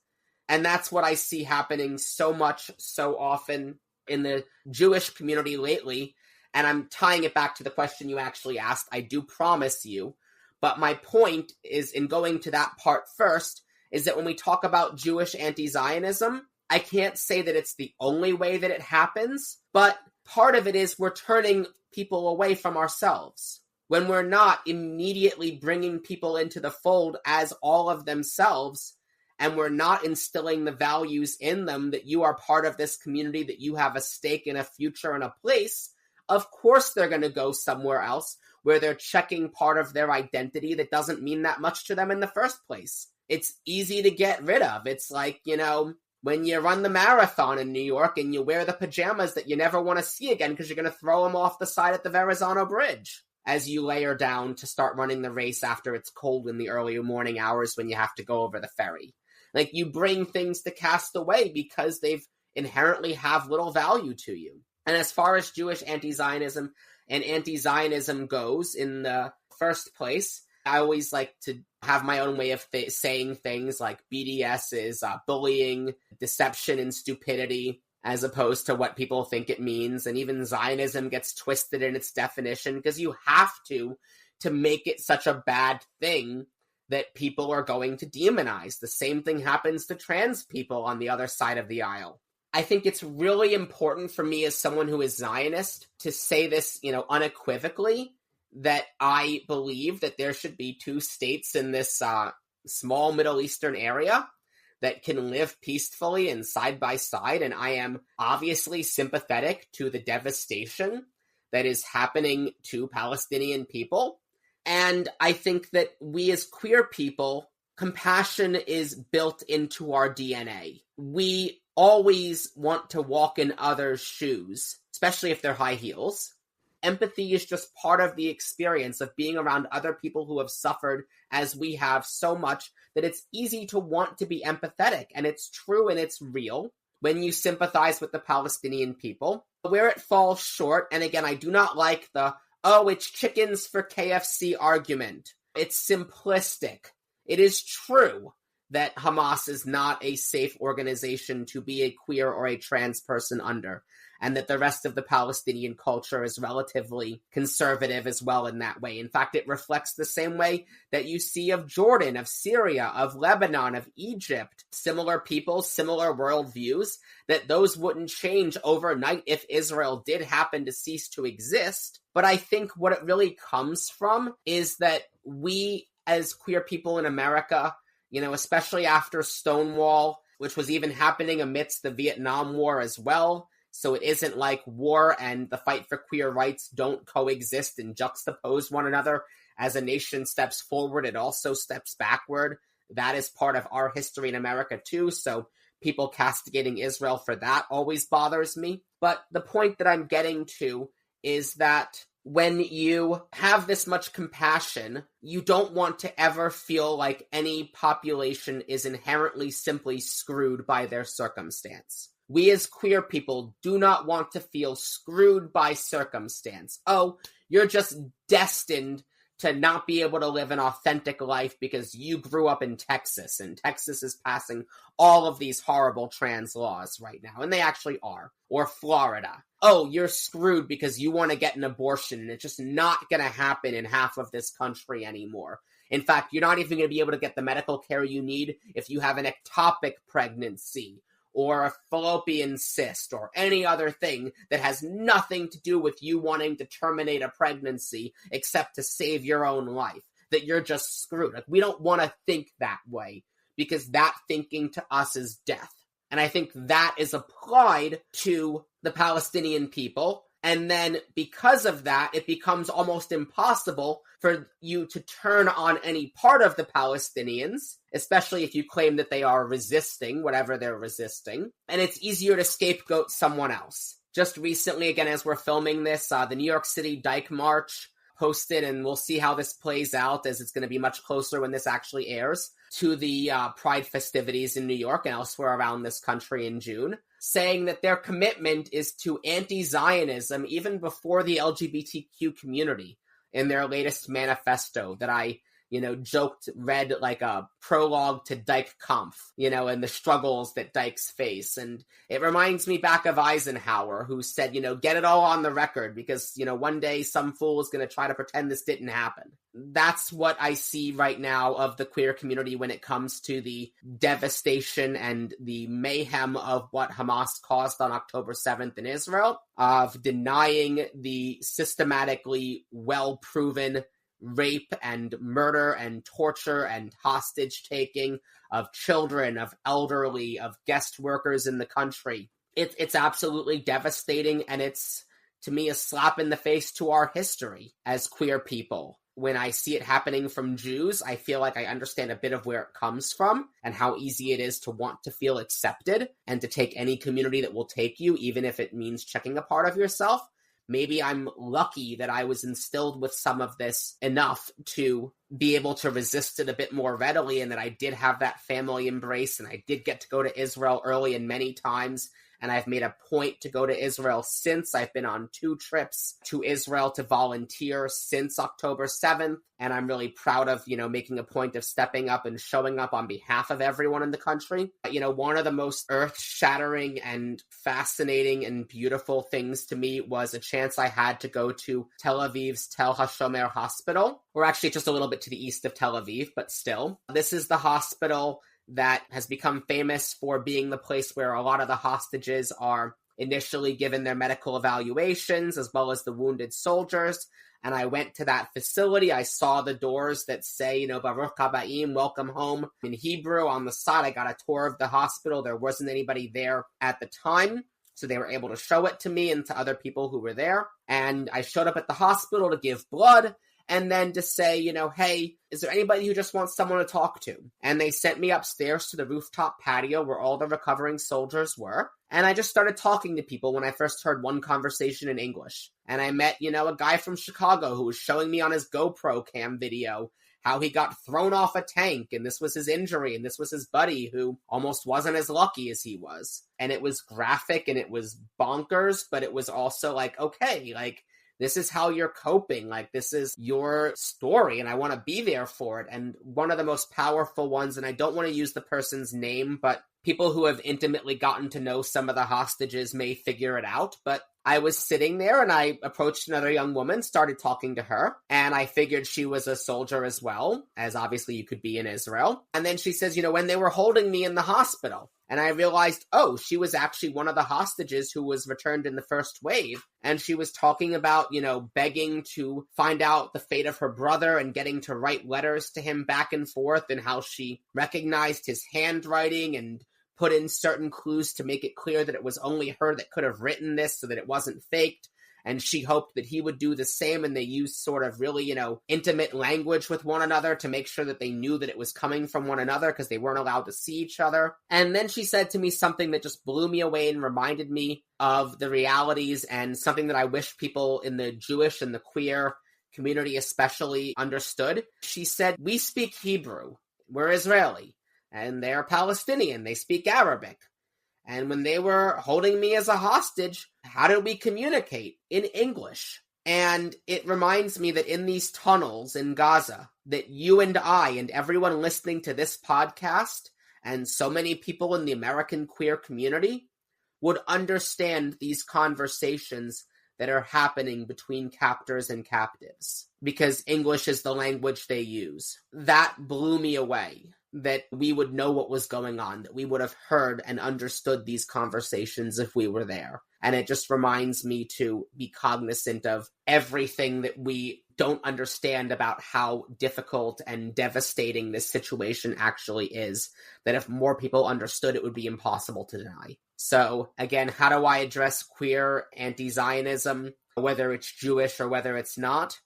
And that's what I see happening so much, so often in the Jewish community lately. And I'm tying it back to the question you actually asked, I do promise you. But my point is, in going to that part first, is that when we talk about Jewish anti-Zionism, I can't say that it's the only way that it happens, but part of it is we're turning people away from ourselves. When we're not immediately bringing people into the fold as all of themselves, and we're not instilling the values in them that you are part of this community, that you have a stake in a future and a place, of course they're going to go somewhere else where they're checking part of their identity that doesn't mean that much to them in the first place. It's easy to get rid of. It's like, when you run the marathon in New York and you wear the pajamas that you never want to see again because you're going to throw them off the side at the Verrazano Bridge as you layer down to start running the race after it's cold in the early morning hours when you have to go over the ferry. You bring things to cast away because they've inherently have little value to you. And as far as Jewish anti-Zionism and anti-Zionism goes, in the first place, I always like to have my own way of saying things like BDS is bullying, deception, and stupidity. as opposed to what people think it means. And even Zionism gets twisted in its definition because you have to make it such a bad thing that people are going to demonize. The same thing happens to trans people on the other side of the aisle. I think it's really important for me as someone who is Zionist to say this, unequivocally, that I believe that there should be two states in this small Middle Eastern area that can live peacefully and side by side. And I am obviously sympathetic to the devastation that is happening to Palestinian people. And I think that we as queer people, compassion is built into our DNA. We always want to walk in others' shoes, especially if they're high heels. Empathy is just part of the experience of being around other people who have suffered as we have so much that it's easy to want to be empathetic. And it's true and it's real when you sympathize with the Palestinian people. Where it falls short, and again, I do not like the, it's chickens for KFC argument. It's simplistic. It is true that Hamas is not a safe organization to be a queer or a trans person under, and that the rest of the Palestinian culture is relatively conservative as well in that way. In fact, it reflects the same way that you see of Jordan, of Syria, of Lebanon, of Egypt, similar people, similar worldviews, that those wouldn't change overnight if Israel did happen to cease to exist. But I think what it really comes from is that we, as queer people in America, especially after Stonewall, which was even happening amidst the Vietnam War as well. So it isn't like war and the fight for queer rights don't coexist and juxtapose one another. As a nation steps forward, it also steps backward. That is part of our history in America too. So people castigating Israel for that always bothers me. But the point that I'm getting to is that when you have this much compassion, you don't want to ever feel like any population is inherently simply screwed by their circumstance. We as queer people do not want to feel screwed by circumstance. Oh, you're just destined to not be able to live an authentic life because you grew up in Texas, and Texas is passing all of these horrible trans laws right now, and they actually are. Or Florida. Oh, you're screwed because you want to get an abortion, and it's just not going to happen in half of this country anymore. In fact, you're not even going to be able to get the medical care you need if you have an ectopic pregnancy, or a fallopian cyst, or any other thing that has nothing to do with you wanting to terminate a pregnancy except to save your own life, that you're just screwed. Like, we don't want to think that way, because that thinking to us is death. And I think that is applied to the Palestinian people. And then because of that, it becomes almost impossible for you to turn on any part of the Palestinians, especially if you claim that they are resisting whatever they're resisting. And it's easier to scapegoat someone else. Just recently, again, as we're filming this, the New York City Dyke March posted, and we'll see how this plays out as it's going to be much closer when this actually airs, to the Pride festivities in New York and elsewhere around this country in June, saying that their commitment is to anti-Zionism even before the LGBTQ community in their latest manifesto that I, joked read like a prologue to Dyke Kampf, and the struggles that Dykes face. And it reminds me back of Eisenhower, who said, get it all on the record because, one day some fool is going to try to pretend this didn't happen. That's what I see right now of the queer community when it comes to the devastation and the mayhem of what Hamas caused on October 7th in Israel, of denying the systematically well-proven rape and murder and torture and hostage taking of children, of elderly, of guest workers in the country. It's absolutely devastating, and it's, to me, a slap in the face to our history as queer people. When I see it happening from Jews, I feel like I understand a bit of where it comes from and how easy it is to want to feel accepted and to take any community that will take you, even if it means checking a part of yourself. Maybe I'm lucky that I was instilled with some of this enough to be able to resist it a bit more readily, and that I did have that family embrace, and I did get to go to Israel early and many times. And I've made a point to go to Israel since. I've been on 2 trips to Israel to volunteer since October 7th. And I'm really proud of, making a point of stepping up and showing up on behalf of everyone in the country. One of the most earth-shattering and fascinating and beautiful things to me was a chance I had to go to Tel Aviv's Tel HaShomer Hospital. We're actually just a little bit to the east of Tel Aviv, but still. This is the hospital that has become famous for being the place where a lot of the hostages are initially given their medical evaluations, as well as the wounded soldiers. And I went to that facility. I saw the doors that say, Baruch Habaim, welcome home, in Hebrew on the side. I got a tour of the hospital. There wasn't anybody there at the time, so they were able to show it to me and to other people who were there. And I showed up at the hospital to give blood, and then to say, hey, is there anybody who just wants someone to talk to? And they sent me upstairs to the rooftop patio where all the recovering soldiers were. And I just started talking to people when I first heard one conversation in English. And I met, a guy from Chicago who was showing me on his GoPro cam video how he got thrown off a tank, and this was his injury, and this was his buddy who almost wasn't as lucky as he was. And it was graphic and it was bonkers, but it was also okay, this is how you're coping. This is your story, and I want to be there for it. And one of the most powerful ones, and I don't want to use the person's name, but people who have intimately gotten to know some of the hostages may figure it out. But I was sitting there, and I approached another young woman, started talking to her, and I figured she was a soldier as well, as obviously you could be in Israel. And then she says, when they were holding me in the hospital, and I realized, she was actually one of the hostages who was returned in the first wave. And she was talking about, begging to find out the fate of her brother and getting to write letters to him back and forth, and how she recognized his handwriting and put in certain clues to make it clear that it was only her that could have written this so that it wasn't faked. And she hoped that he would do the same, and they used sort of really, intimate language with one another to make sure that they knew that it was coming from one another because they weren't allowed to see each other. And then she said to me something that just blew me away and reminded me of the realities, and something that I wish people in the Jewish and the queer community especially understood. She said, we speak Hebrew, we're Israeli, and they're Palestinian, they speak Arabic. And when they were holding me as a hostage, how did we communicate? In English. And it reminds me that in these tunnels in Gaza, that you and I and everyone listening to this podcast, and so many people in the American queer community, would understand these conversations that are happening between captors and captives, because English is the language they use. That blew me away. That we would know what was going on, that we would have heard and understood these conversations if we were there. And it just reminds me to be cognizant of everything that we don't understand about how difficult and devastating this situation actually is, that if more people understood, it would be impossible to deny. So again, how do I address queer anti-Zionism, whether it's Jewish or whether it's not?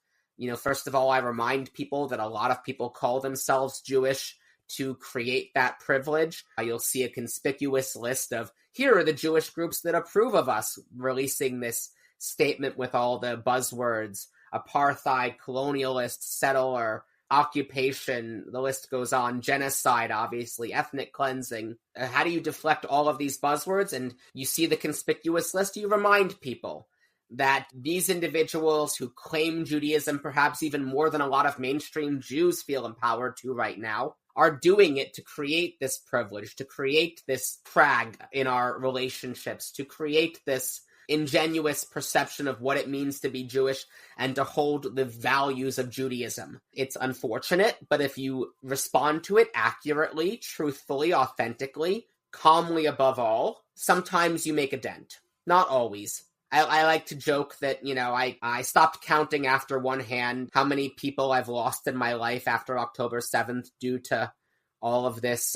First of all, I remind people that a lot of people call themselves Jewish to create that privilege. You'll see a conspicuous list of, here are the Jewish groups that approve of us, releasing this statement with all the buzzwords: apartheid, colonialist, settler, occupation, the list goes on, genocide, obviously, ethnic cleansing. How do you deflect all of these buzzwords? And you see the conspicuous list, you remind people that these individuals who claim Judaism, perhaps even more than a lot of mainstream Jews feel empowered to right now, are doing it to create this privilege, to create this frag in our relationships, to create this ingenuous perception of what it means to be Jewish and to hold the values of Judaism. It's unfortunate, but if you respond to it accurately, truthfully, authentically, calmly above all, sometimes you make a dent. Not always. I like to joke that, I stopped counting after one hand how many people I've lost in my life after October 7th due to all of this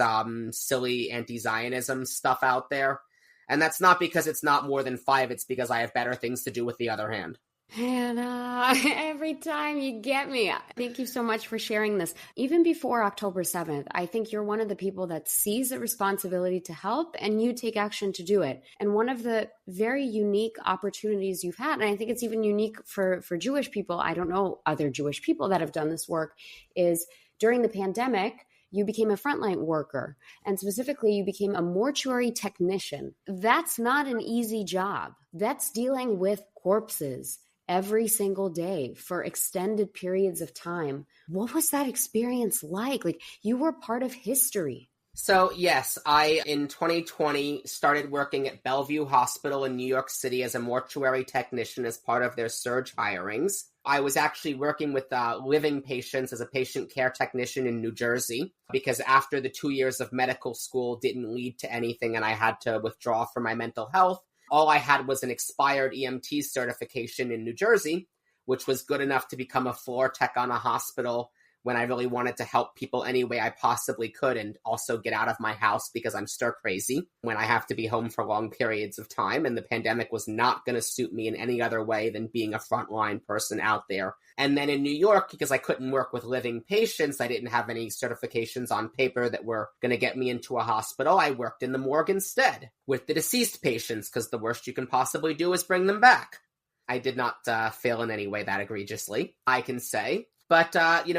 silly anti-Zionism stuff out there. And that's not because it's not more than 5, it's because I have better things to do with the other hand. Hannah, every time you get me. Thank you so much for sharing this. Even before October 7th, I think you're one of the people that sees the responsibility to help and you take action to do it. And one of the very unique opportunities you've had, and I think it's even unique for Jewish people, I don't know other Jewish people that have done this work, is during the pandemic, you became a frontline worker, and specifically you became a mortuary technician. That's not an easy job. That's dealing with corpses every single day for extended periods of time. What was that experience like? Like, you were part of history. So yes, I, in 2020, started working at Bellevue Hospital in New York City as a mortuary technician as part of their surge hirings. I was actually working with living patients as a patient care technician in New Jersey because after the 2 years of medical school didn't lead to anything and I had to withdraw from my mental health, all I had was an expired EMT certification in New Jersey, which was good enough to become a floor tech on a hospital when I really wanted to help people any way I possibly could and also get out of my house because I'm stir crazy when I have to be home for long periods of time. And the pandemic was not going to suit me in any other way than being a frontline person out there. And then in New York, because I couldn't work with living patients, I didn't have any certifications on paper that were going to get me into a hospital. I worked in the morgue instead with the deceased patients because the worst you can possibly do is bring them back. I did not fail in any way that egregiously, I can say. But,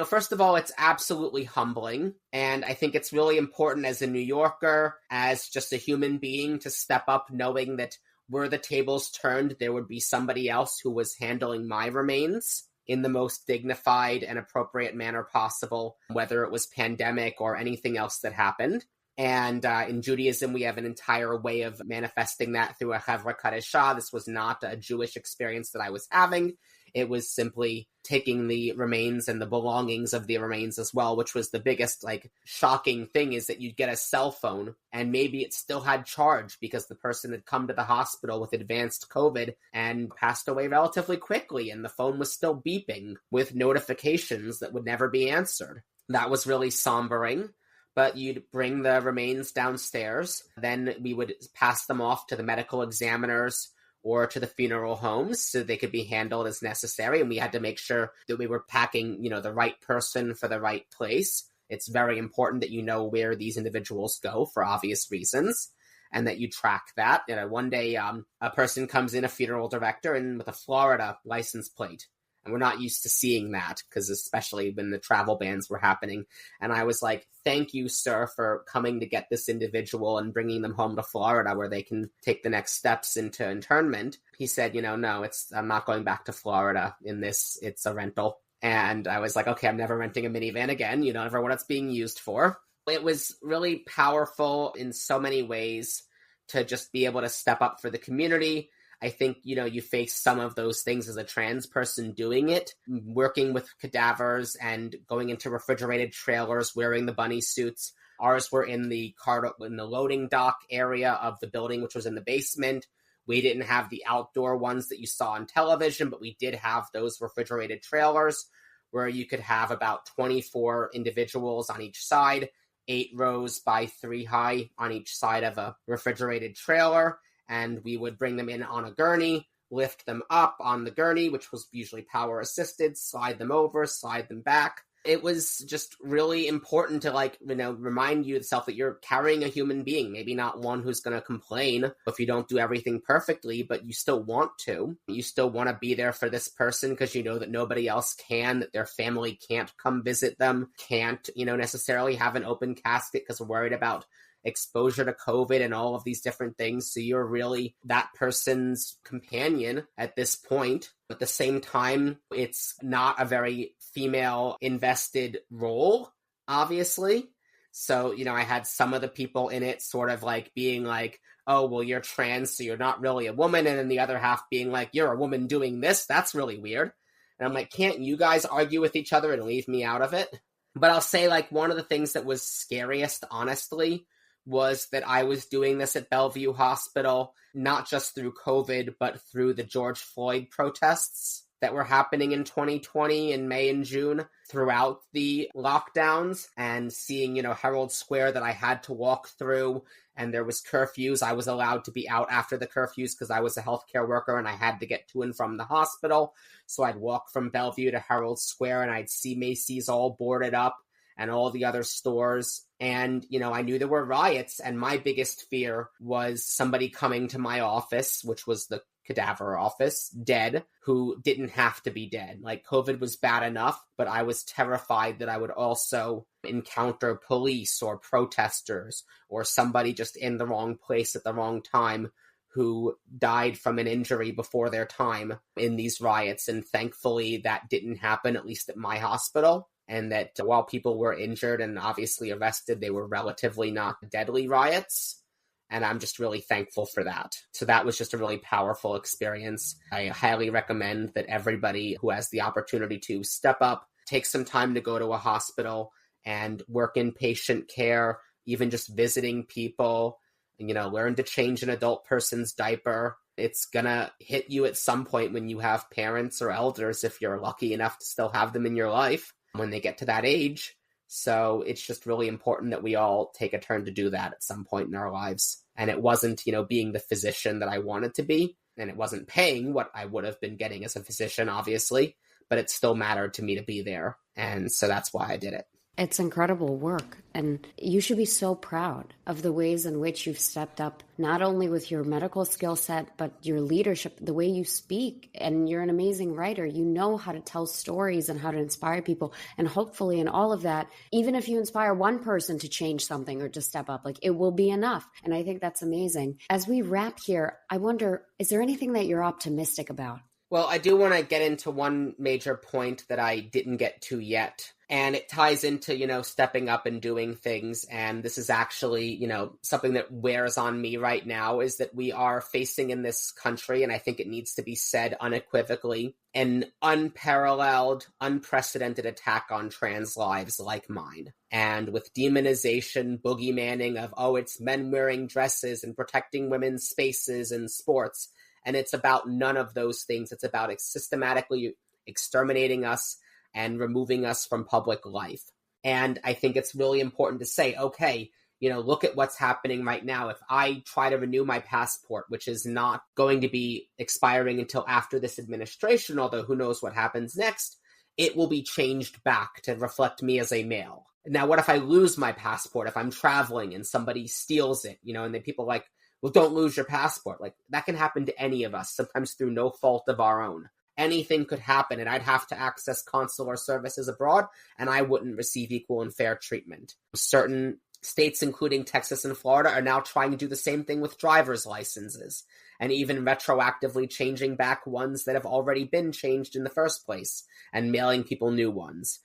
first of all, it's absolutely humbling. And I think it's really important as a New Yorker, as just a human being, to step up knowing that were the tables turned, there would be somebody else who was handling my remains in the most dignified and appropriate manner possible, whether it was pandemic or anything else that happened. And in Judaism, we have an entire way of manifesting that through a Chevra Kadeshah. This was not a Jewish experience that I was having. It was simply taking the remains and the belongings of the remains as well, which was the biggest, shocking thing, is that you'd get a cell phone and maybe it still had charge because the person had come to the hospital with advanced COVID and passed away relatively quickly, and the phone was still beeping with notifications that would never be answered. That was really sombering. But you'd bring the remains downstairs, then we would pass them off to the medical examiners or to the funeral homes so they could be handled as necessary. And we had to make sure that we were packing, the right person for the right place. It's very important that you know where these individuals go for obvious reasons and that you track that. One day a person comes in, a funeral director, and with a Florida license plate. And we're not used to seeing that, because especially when the travel bans were happening. And I was like, thank you, sir, for coming to get this individual and bringing them home to Florida where they can take the next steps into internment. He said, no, I'm not going back to Florida in this. It's a rental. And I was like, okay, I'm never renting a minivan again. Never what it's being used for. It was really powerful in so many ways to just be able to step up for the community. I think, you face some of those things as a trans person doing it, working with cadavers and going into refrigerated trailers, wearing the bunny suits. Ours were in the loading dock area of the building, which was in the basement. We didn't have the outdoor ones that you saw on television, but we did have those refrigerated trailers where you could have about 24 individuals on each side, 8 rows by 3 high on each side of a refrigerated trailer. And we would bring them in on a gurney, lift them up on the gurney, which was usually power assisted, slide them over, slide them back. It was just really important to remind yourself that you're carrying a human being, maybe not one who's going to complain if you don't do everything perfectly, but you still want to. You still want to be there for this person because you know that nobody else can, that their family can't come visit them, can't, necessarily have an open casket because we're worried about exposure to COVID and all of these different things. So you're really that person's companion at this point. At the same time, it's not a very female invested role, obviously. So, I had some of the people in it sort of being like, oh, well, you're trans, so you're not really a woman. And then the other half being like, you're a woman doing this. That's really weird. And I'm like, can't you guys argue with each other and leave me out of it? But I'll say one of the things that was scariest, honestly, was that I was doing this at Bellevue Hospital, not just through COVID, but through the George Floyd protests. that were happening in 2020 in May and June throughout the lockdowns, and seeing, Herald Square that I had to walk through, and there was curfews. I was allowed to be out after the curfews because I was a healthcare worker and I had to get to and from the hospital. So I'd walk from Bellevue to Herald Square and I'd see Macy's all boarded up and all the other stores. And, I knew there were riots, and my biggest fear was somebody coming to my office, which was the cadaver office, dead, who didn't have to be dead. Like, COVID was bad enough, but I was terrified that I would also encounter police or protesters or somebody just in the wrong place at the wrong time who died from an injury before their time in these riots. And thankfully that didn't happen, at least at my hospital. And that while people were injured and obviously arrested, they were relatively not deadly riots. And I'm just really thankful for that. So that was just a really powerful experience. I highly recommend that everybody who has the opportunity to step up, take some time to go to a hospital and work in patient care, even just visiting people, learn to change an adult person's diaper. It's gonna hit you at some point when you have parents or elders, if you're lucky enough to still have them in your life when they get to that age. So it's just really important that we all take a turn to do that at some point in our lives. And it wasn't, being the physician that I wanted to be, and it wasn't paying what I would have been getting as a physician, obviously, but it still mattered to me to be there. And so that's why I did it. It's incredible work, and you should be so proud of the ways in which you've stepped up, not only with your medical skill set, but your leadership, the way you speak, and you're an amazing writer. You know how to tell stories and how to inspire people, and hopefully in all of that, even if you inspire one person to change something or to step up, it will be enough. And I think that's amazing. As we wrap here, I wonder, is there anything that you're optimistic about? Well, I do want to get into one major point that I didn't get to yet. And it ties into, stepping up and doing things. And this is actually, something that wears on me right now, is that we are facing in this country, and I think it needs to be said unequivocally, an unparalleled, unprecedented attack on trans lives like mine. And with demonization, boogeymanning of, it's men wearing dresses and protecting women's spaces in sports. And it's about none of those things. It's about systematically exterminating us and removing us from public life. And I think it's really important to say, okay, look at what's happening right now. If I try to renew my passport, which is not going to be expiring until after this administration, although who knows what happens next, it will be changed back to reflect me as a male. Now, what if I lose my passport? If I'm traveling and somebody steals it, and then people are like, well, don't lose your passport. That can happen to any of us, sometimes through no fault of our own. Anything could happen, and I'd have to access consular services abroad, and I wouldn't receive equal and fair treatment. Certain states, including Texas and Florida, are now trying to do the same thing with driver's licenses, and even retroactively changing back ones that have already been changed in the first place, and mailing people new ones.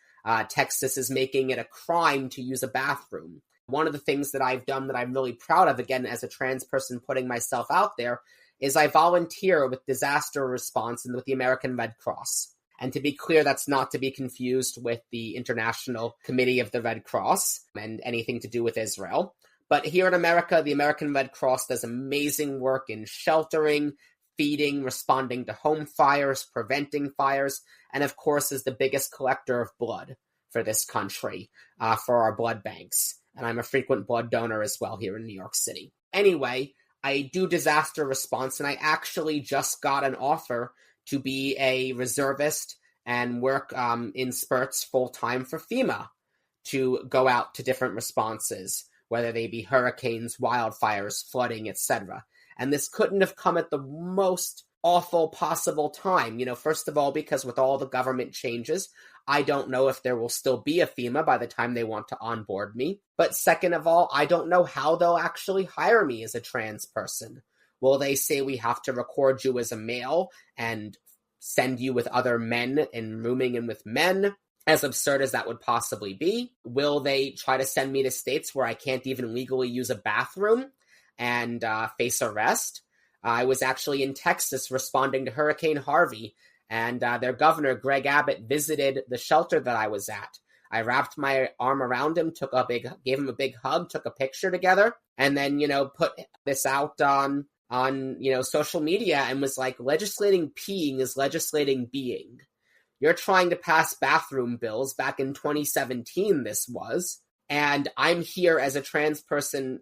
Texas is making it a crime to use a bathroom. One of the things that I've done that I'm really proud of, again, as a trans person putting myself out there, is I volunteer with disaster response and with the American Red Cross. And to be clear, that's not to be confused with the International Committee of the Red Cross and anything to do with Israel. But here in America, the American Red Cross does amazing work in sheltering, feeding, responding to home fires, preventing fires, and of course is the biggest collector of blood for this country, for our blood banks. And I'm a frequent blood donor as well here in New York City. Anyway, I do disaster response, and I actually just got an offer to be a reservist and work in spurts full-time for FEMA to go out to different responses, whether they be hurricanes, wildfires, flooding, etc. And this couldn't have come at the most awful possible time. First of all, because with all the government changes, I don't know if there will still be a FEMA by the time they want to onboard me. But second of all, I don't know how they'll actually hire me as a trans person. Will they say we have to record you as a male and send you with other men and rooming in with men, as absurd as that would possibly be? Will they try to send me to states where I can't even legally use a bathroom and face arrest? I was actually in Texas responding to Hurricane Harvey, and their governor, Greg Abbott, visited the shelter that I was at. I wrapped my arm around him, gave him a big hug, took a picture together, and then, put this out on on, social media and was like, legislating peeing is legislating being. You're trying to pass bathroom bills back in 2017, this was. And I'm here as a trans person,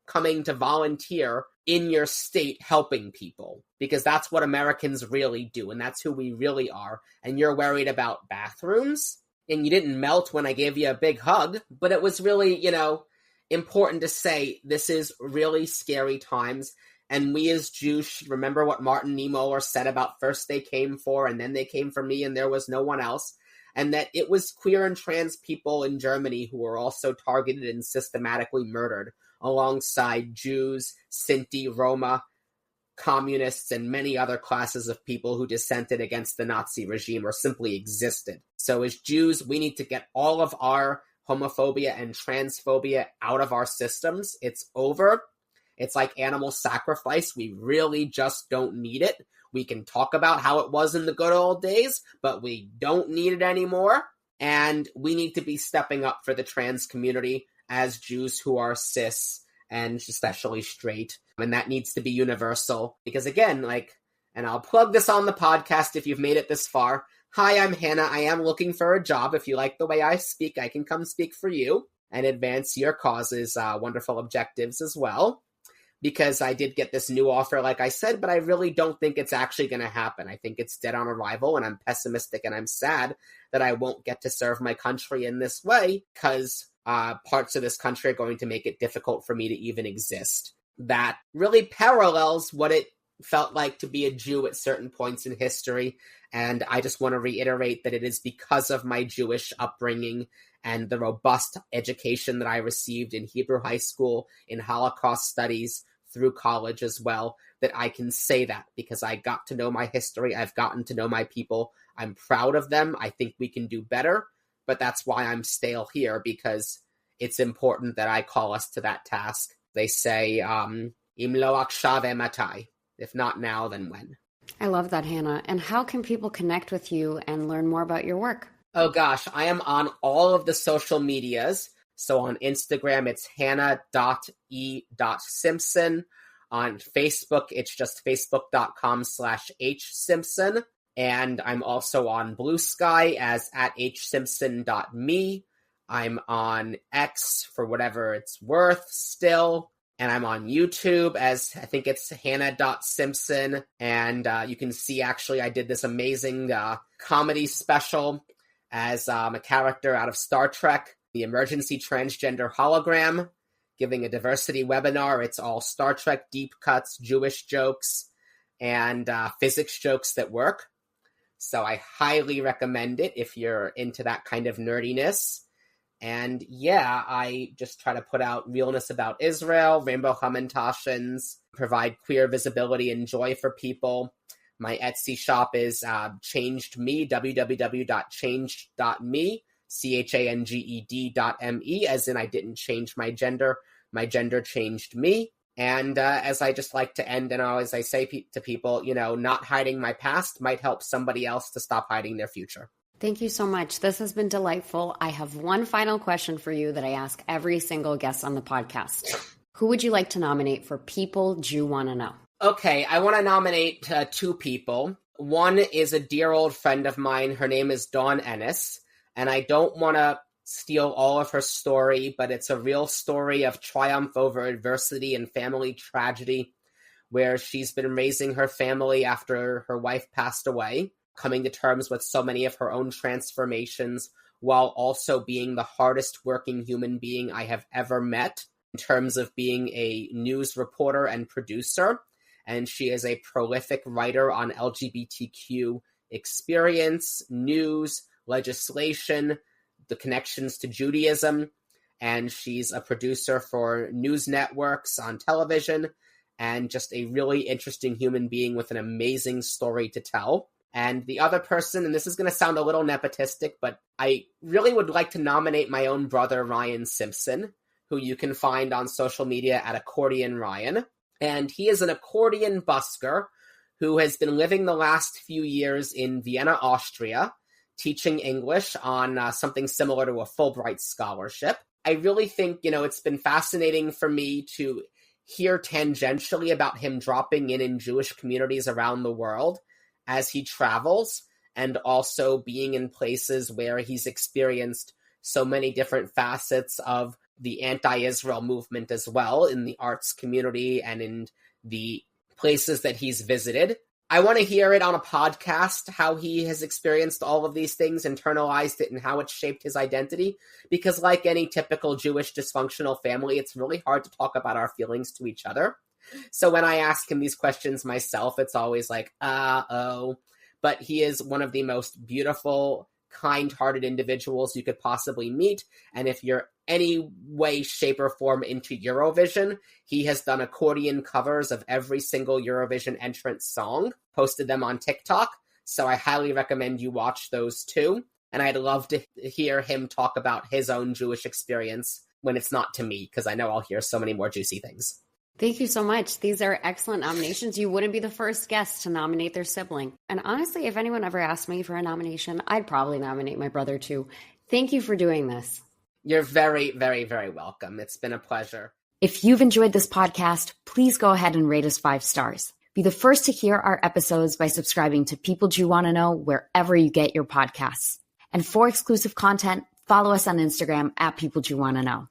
coming to volunteer in your state helping people. Because that's what Americans really do, and that's who we really are. And you're worried about bathrooms? And you didn't melt when I gave you a big hug. But it was really, important to say this is really scary times. And we as Jews should remember what Martin Niemöller said about first they came for and then they came for me and there was no one else. And that it was queer and trans people in Germany who were also targeted and systematically murdered alongside Jews, Sinti, Roma, communists, and many other classes of people who dissented against the Nazi regime or simply existed. So as Jews, we need to get all of our homophobia and transphobia out of our systems. It's over. It's like animal sacrifice. We really just don't need it. We can talk about how it was in the good old days, but we don't need it anymore. And we need to be stepping up for the trans community as Jews who are cis and especially straight. And that needs to be universal. Because again, and I'll plug this on the podcast if you've made it this far. Hi, I'm Hannah. I am looking for a job. If you like the way I speak, I can come speak for you and advance your cause's wonderful objectives as well. Because I did get this new offer, like I said, but I really don't think it's actually going to happen. I think it's dead on arrival, and I'm pessimistic and I'm sad that I won't get to serve my country in this way because parts of this country are going to make it difficult for me to even exist. That really parallels what it felt like to be a Jew at certain points in history, and I just want to reiterate that it is because of my Jewish upbringing and the robust education that I received in Hebrew high school, in Holocaust studies, through college as well, that I can say that because I got to know my history. I've gotten to know my people. I'm proud of them. I think we can do better, but that's why I'm still here, because it's important that I call us to that task. They say, Im lo akshav matai. If not now, then when? I love that, Hannah. And how can people connect with you and learn more about your work? Oh gosh, I am on all of the social medias. So on Instagram, it's hannah.e.simpson. On Facebook, it's just facebook.com/hsimpson. And I'm also on Blue Sky as @hsimpson.me. I'm on X for whatever it's worth still. And I'm on YouTube as I think it's hannah.simpson. And you can see actually I did this amazing comedy special as a character out of Star Trek, the Emergency Transgender Hologram, giving a diversity webinar. It's all Star Trek deep cuts, Jewish jokes, and physics jokes that work. So I highly recommend it if you're into that kind of nerdiness. And yeah, I just try to put out realness about Israel, rainbow commentations, provide queer visibility and joy for people. My Etsy shop is Changed Me, www.changed.me, CHANGED.me, as in I didn't change my gender changed me. And as I just like to end, and as I say to people, not hiding my past might help somebody else to stop hiding their future. Thank you so much. This has been delightful. I have one final question for you that I ask every single guest on the podcast. Who would you like to nominate for People Jew Want to Know? Okay, I want to nominate two people. One is a dear old friend of mine. Her name is Dawn Ennis, and I don't want to steal all of her story, but it's a real story of triumph over adversity and family tragedy, where she's been raising her family after her wife passed away, coming to terms with so many of her own transformations, while also being the hardest working human being I have ever met in terms of being a news reporter and producer. And she is a prolific writer on LGBTQ experience, news, legislation, the connections to Judaism. And she's a producer for news networks on television, and just a really interesting human being with an amazing story to tell. And the other person, and this is going to sound a little nepotistic, but I really would like to nominate my own brother, Ryan Simpson, who you can find on social media at Accordion Ryan. And he is an accordion busker who has been living the last few years in Vienna, Austria, teaching English on something similar to a Fulbright scholarship. I really think, it's been fascinating for me to hear tangentially about him dropping in Jewish communities around the world as he travels, and also being in places where he's experienced so many different facets of the anti-Israel movement as well, in the arts community and in the places that he's visited. I want to hear it on a podcast, how he has experienced all of these things, internalized it, and how it shaped his identity. Because like any typical Jewish dysfunctional family, it's really hard to talk about our feelings to each other. So when I ask him these questions myself, it's always like, oh. But he is one of the most beautiful, kind-hearted individuals you could possibly meet. And if you're any way, shape, or form into Eurovision, he has done accordion covers of every single Eurovision entrant song, posted them on TikTok. So I highly recommend you watch those too. And I'd love to hear him talk about his own Jewish experience when it's not to me, because I know I'll hear so many more juicy things. Thank you so much. These are excellent nominations. You wouldn't be the first guest to nominate their sibling. And honestly, if anyone ever asked me for a nomination, I'd probably nominate my brother too. Thank you for doing this. You're very, very, very welcome. It's been a pleasure. If you've enjoyed this podcast, please go ahead and rate us 5 stars. Be the first to hear our episodes by subscribing to People Jew Want to Know wherever you get your podcasts. And for exclusive content, follow us on Instagram at People Jew Want to Know.